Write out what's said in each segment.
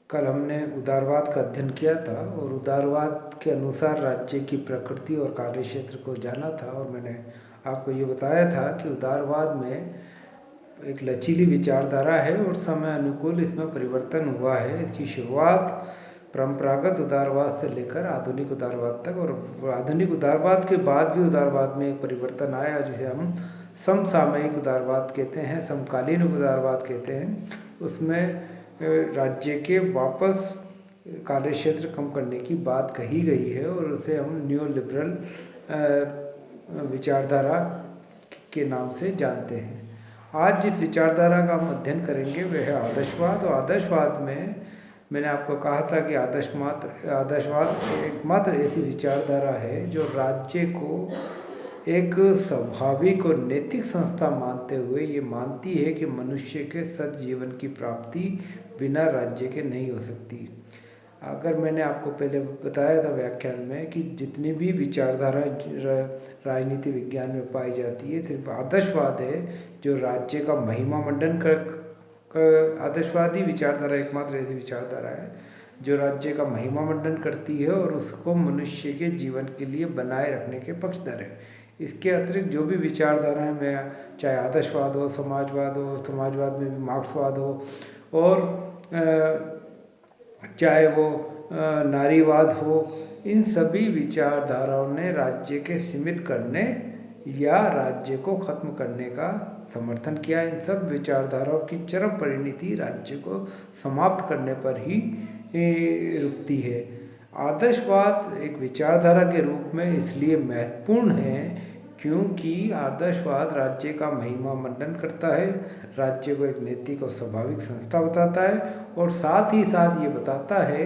कल हमने उदारवाद का अध्ययन किया था और उदारवाद के अनुसार राज्य की प्रकृति और कार्य क्षेत्र को जाना था। और मैंने आपको ये बताया था कि उदारवाद में एक लचीली विचारधारा है और समय अनुकूल इसमें परिवर्तन हुआ है। इसकी शुरुआत परंपरागत उदारवाद से लेकर आधुनिक उदारवाद तक, और आधुनिक उदारवाद के बाद भी उदारवाद में एक परिवर्तन आया जिसे हम समसामयिक उदारवाद कहते हैं, समकालीन उदारवाद कहते हैं। उसमें राज्य के वापस कार्य क्षेत्र कम करने की बात कही गई है और उसे हम न्यू लिबरल विचारधारा के नाम से जानते हैं। आज जिस विचारधारा का हम अध्ययन करेंगे वह है आदर्शवाद। और आदर्शवाद में मैंने आपको कहा था कि आदर्शवाद एकमात्र ऐसी विचारधारा है जो राज्य को एक स्वाभाविक और नैतिक संस्था मानते हुए ये मानती है कि मनुष्य के सद्जीवन की प्राप्ति बिना राज्य के नहीं हो सकती। अगर मैंने आपको पहले बताया था व्याख्यान में कि जितनी भी विचारधारा राजनीति विज्ञान में पाई जाती है, सिर्फ आदर्शवाद है जो राज्य का महिमा मंडन आदर्शवादी विचारधारा एकमात्र ऐसी विचारधारा है जो राज्य का महिमा मंडन करती है और उसको मनुष्य के जीवन के लिए बनाए रखने के पक्षधर है। इसके अतिरिक्त जो भी विचारधाराएं में, चाहे आदर्शवाद हो, समाजवाद में भी मार्क्सवाद हो, और चाहे वो नारीवाद हो, इन सभी विचारधाराओं ने राज्य के सीमित करने या राज्य को खत्म करने का समर्थन किया। इन सब विचारधाराओं की चरम परिणति राज्य को समाप्त करने पर ही रुकती है। आदर्शवाद एक विचारधारा के रूप में इसलिए महत्वपूर्ण है क्योंकि आदर्शवाद राज्य का महिमा मंडन करता है, राज्य को एक नैतिक और स्वाभाविक संस्था बताता है और साथ ही साथ ये बताता है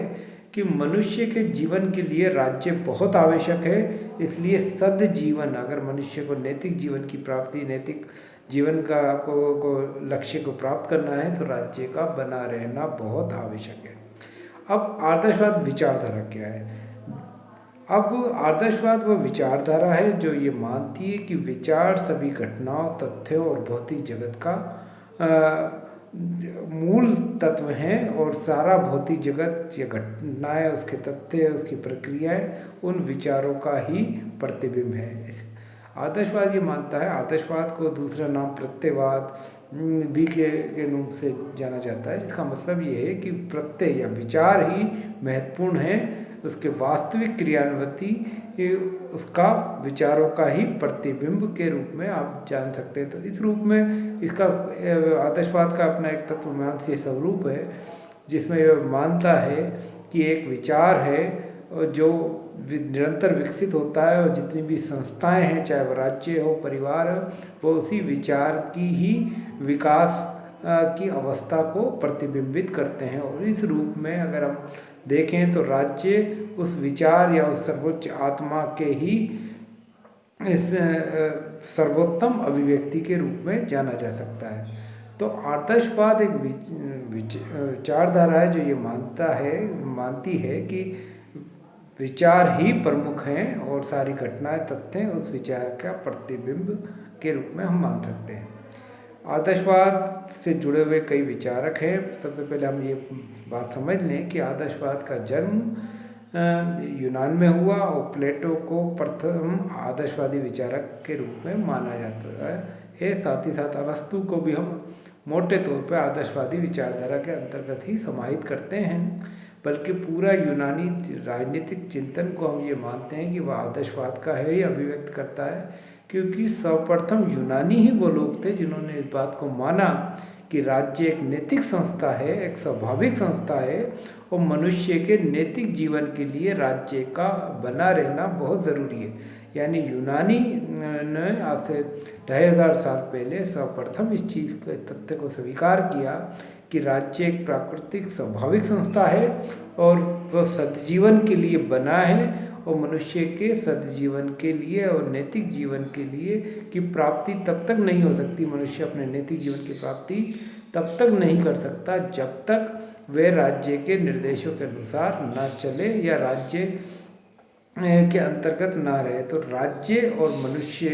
कि मनुष्य के जीवन के लिए राज्य बहुत आवश्यक है। इसलिए सद जीवन, अगर मनुष्य को नैतिक जीवन की प्राप्ति, नैतिक जीवन को लक्ष्य को प्राप्त करना है तो राज्य का बना रहना बहुत आवश्यक है। अब आदर्शवाद विचारधारा क्या है? अब आदर्शवाद वह विचारधारा है जो ये मानती है कि विचार सभी घटनाओं, तथ्यों और भौतिक जगत का मूल तत्व हैं और सारा भौतिक जगत या घटनाएं, उसके तथ्य, उसकी प्रक्रियाएं उन विचारों का ही प्रतिबिंब है। आदर्शवाद ये मानता है, आदर्शवाद को दूसरा नाम प्रत्ययवाद भी के रूप से जाना जाता है, जिसका मतलब ये है कि प्रत्यय या विचार ही महत्वपूर्ण है, उसके वास्तविक क्रियान्वती उसका विचारों का ही प्रतिबिंब के रूप में आप जान सकते हैं। तो इस रूप में इसका आदर्शवाद का अपना एक तत्वमीमांसीय स्वरूप है जिसमें यह मानता है कि एक विचार है जो निरंतर विकसित होता है और जितनी भी संस्थाएं हैं, चाहे वो राज्य हो, परिवार हो, वो उसी विचार की ही विकास की अवस्था को प्रतिबिंबित करते हैं। और इस रूप में अगर हम देखें तो राज्य उस विचार या उस सर्वोच्च आत्मा के ही इस सर्वोत्तम अभिव्यक्ति के रूप में जाना जा सकता है। तो आदर्शवाद एक विचारधारा है जो ये मानती है कि विचार ही प्रमुख हैं और सारी घटनाएं, तथ्य उस विचार का प्रतिबिंब के रूप में हम मान सकते हैं। आदर्शवाद से जुड़े हुए कई विचारक हैं। सबसे पहले हम ये बात समझ लें कि आदर्शवाद का जन्म यूनान में हुआ और प्लेटो को प्रथम आदर्शवादी विचारक के रूप में माना जाता है। साथ ही साथ अरस्तु को भी हम मोटे तौर पर आदर्शवादी विचारधारा के अंतर्गत ही समाहित करते हैं, बल्कि पूरा यूनानी राजनीतिक चिंतन को हम ये मानते हैं कि वह आदर्शवाद का है ही अभिव्यक्त करता है, क्योंकि सर्वप्रथम यूनानी ही वो लोग थे जिन्होंने इस बात को माना कि राज्य एक नैतिक संस्था है, एक स्वाभाविक संस्था है और मनुष्य के नैतिक जीवन के लिए राज्य का बना रहना बहुत ज़रूरी है। यानी यूनानी ने आज से 2500 साल पहले सर्वप्रथम इस चीज़ के तथ्य को स्वीकार किया कि राज्य एक प्राकृतिक स्वाभाविक संस्था है और वह सद्जीवन के लिए बना है और मनुष्य के सद्जीवन के लिए और नैतिक जीवन के लिए की प्राप्ति तब तक नहीं हो सकती, मनुष्य अपने नैतिक जीवन की प्राप्ति तब तक नहीं कर सकता जब तक वह राज्य के निर्देशों के अनुसार ना चले या राज्य के अंतर्गत ना रहे। तो राज्य और मनुष्य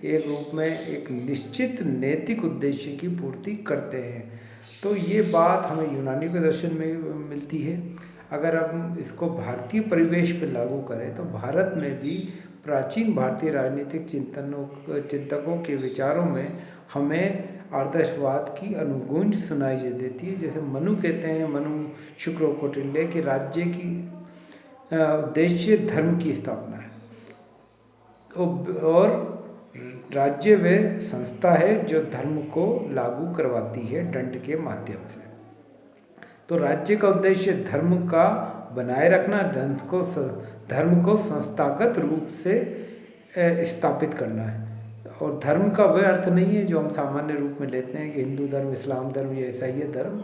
एक रूप में एक निश्चित नैतिक उद्देश्य की पूर्ति करते हैं। तो ये बात हमें यूनानी के दर्शन में मिलती है। अगर हम इसको भारतीय परिवेश पर लागू करें तो भारत में भी प्राचीन भारतीय राजनीतिक चिंतकों के विचारों में हमें आदर्शवाद की अनुगूंज सुनाई देती है। जैसे मनु कहते हैं, मनु शुक्र कौटिल्य, कि राज्य की उद्देश्य धर्म की स्थापना है और राज्य वह संस्था है जो धर्म को लागू करवाती है दंड के माध्यम से। तो राज्य का उद्देश्य धर्म का बनाए रखना, धर्म को संस्थागत रूप से स्थापित करना है। और धर्म का वह अर्थ नहीं है जो हम सामान्य रूप में लेते हैं कि हिंदू धर्म, इस्लाम धर्म या ईसाई धर्म।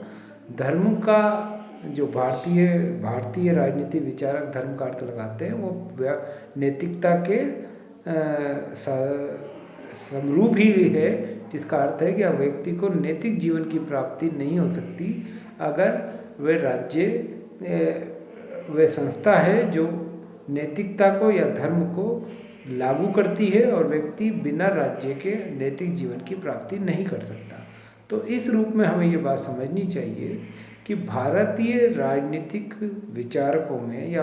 धर्म का जो भारतीय राजनीति विचारक धर्म का अर्थ लगाते हैं वो नैतिकता के समरूप ही है, जिसका अर्थ है कि व्यक्ति को नैतिक जीवन की प्राप्ति नहीं हो सकती अगर वह संस्था है जो नैतिकता को या धर्म को लागू करती है और व्यक्ति बिना राज्य के नैतिक जीवन की प्राप्ति नहीं कर सकता। तो इस रूप में हमें ये बात समझनी चाहिए कि भारतीय राजनीतिक विचारकों में या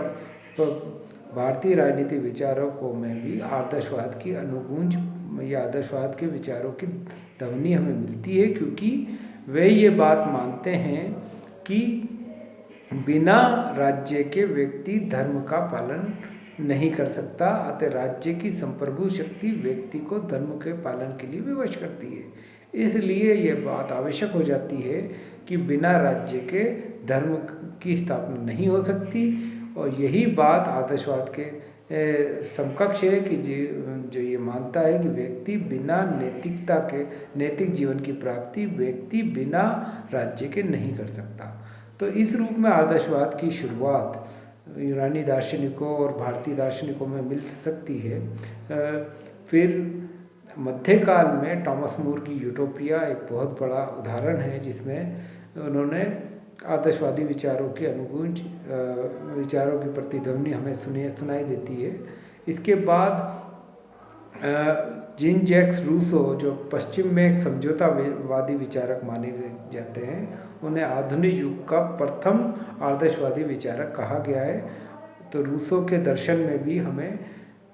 भारतीय राजनीतिक विचारकों में भी आदर्शवाद की अनुगूंज या आदर्शवाद के विचारों की ध्वनि हमें मिलती है, क्योंकि वे ये बात मानते हैं कि बिना राज्य के व्यक्ति धर्म का पालन नहीं कर सकता, अतः राज्य की संप्रभु शक्ति व्यक्ति को धर्म के पालन के लिए विवश करती है। इसलिए यह बात आवश्यक हो जाती है कि बिना राज्य के धर्म की स्थापना नहीं हो सकती, और यही बात आदर्शवाद के समकक्ष है कि जो ये मानता है कि व्यक्ति बिना नैतिक जीवन की प्राप्ति व्यक्ति बिना राज्य के नहीं कर सकता। तो इस रूप में आदर्शवाद की शुरुआत यूनानी दार्शनिकों और भारतीय दार्शनिकों में मिल सकती है। फिर मध्यकाल में टॉमस मोर की यूटोपिया एक बहुत बड़ा उदाहरण है, जिसमें उन्होंने आदर्शवादी विचारों के अनुगूंज विचारों की प्रतिध्वनि हमें सुनाई देती है। इसके बाद जीन जैक्स रूसो, जो पश्चिम में एक समझौतावादी विचारक माने जाते हैं, उन्हें आधुनिक युग का प्रथम आदर्शवादी विचारक कहा गया है। तो रूसो के दर्शन में भी हमें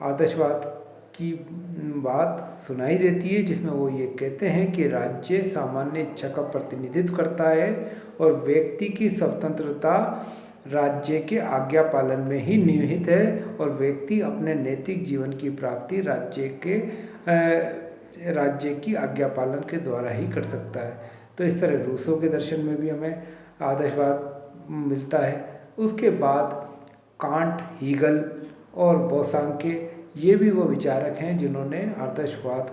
आदर्शवाद की बात सुनाई देती है, जिसमें वो ये कहते हैं कि राज्य सामान्य इच्छा का प्रतिनिधित्व करता है और व्यक्ति की स्वतंत्रता राज्य के आज्ञा पालन में ही निहित है, और व्यक्ति अपने नैतिक जीवन की प्राप्ति राज्य की आज्ञा पालन के द्वारा ही कर सकता है। तो इस तरह रूसो के दर्शन में भी हमें आदर्शवाद मिलता है। उसके बाद कांट, हीगल और बोसांके, ये भी वो विचारक हैं जिन्होंने आदर्शवाद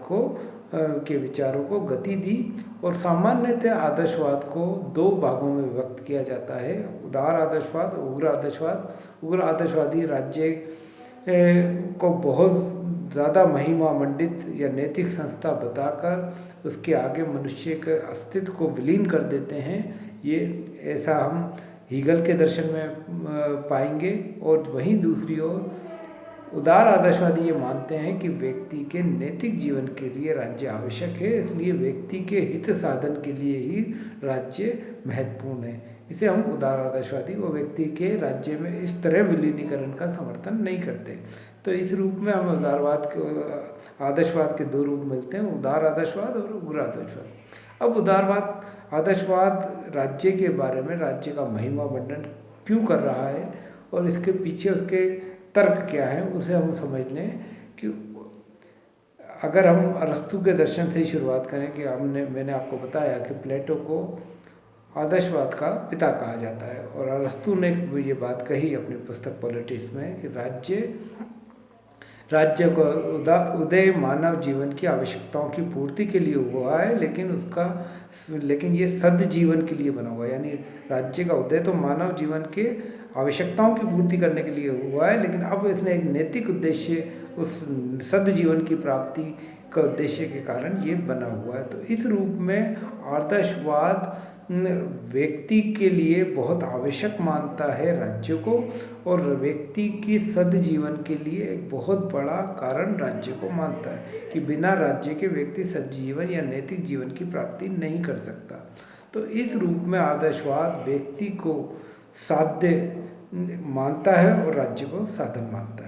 के विचारों को गति दी। और सामान्यतः आदर्शवाद को दो भागों में विभक्त किया जाता है, उदार आदर्शवाद, उग्र आदर्शवाद। उग्र आदर्शवादी राज्य को बहुत ज़्यादा महिमा मंडित या नैतिक संस्था बताकर उसके आगे मनुष्य के अस्तित्व को विलीन कर देते हैं। ये ऐसा हम हीगल के दर्शन में पाएंगे। और वहीं दूसरी ओर उदार आदर्शवादी ये मानते हैं कि व्यक्ति के नैतिक जीवन के लिए राज्य आवश्यक है, इसलिए व्यक्ति के हित साधन के लिए ही राज्य महत्वपूर्ण है। इसे हम उदार आदर्शवादी व व्यक्ति के राज्य में इस तरह विलीनीकरण का समर्थन नहीं करते। तो इस रूप में हमें आदर्शवाद के दो रूप मिलते हैं, उदार आदर्शवाद और उग्र आदर्शवाद। अब उदारवाद आदर्शवाद राज्य के बारे में, राज्य का महिमा वर्णन क्यों कर रहा है और इसके पीछे उसके तर्क क्या है, उसे हम समझ लें। कि अगर हम अरस्तु के दर्शन से ही शुरुआत करें कि मैंने आपको बताया कि प्लेटो को आदर्शवाद का पिता कहा जाता है, और अरस्तु ने ये बात कही अपनी पुस्तक पॉलिटिक्स में कि राज्य को उदय मानव जीवन की आवश्यकताओं की पूर्ति के लिए हुआ है, लेकिन ये सद जीवन के लिए बना हुआ है। यानी राज्य का उदय तो मानव जीवन के आवश्यकताओं की पूर्ति करने के लिए हुआ है, लेकिन अब इसने एक नैतिक उद्देश्य, उस सद जीवन की प्राप्ति का उद्देश्य के कारण ये बना हुआ है। तो इस रूप में आदर्शवाद व्यक्ति के लिए बहुत आवश्यक मानता है राज्य को, और व्यक्ति की सद जीवन के लिए एक बहुत बड़ा कारण राज्य को मानता है कि बिना राज्य के व्यक्ति सद जीवन या नैतिक जीवन की प्राप्ति नहीं कर सकता। तो इस रूप में आदर्शवाद व्यक्ति को साध्य मानता है और राज्य को साधन मानता है।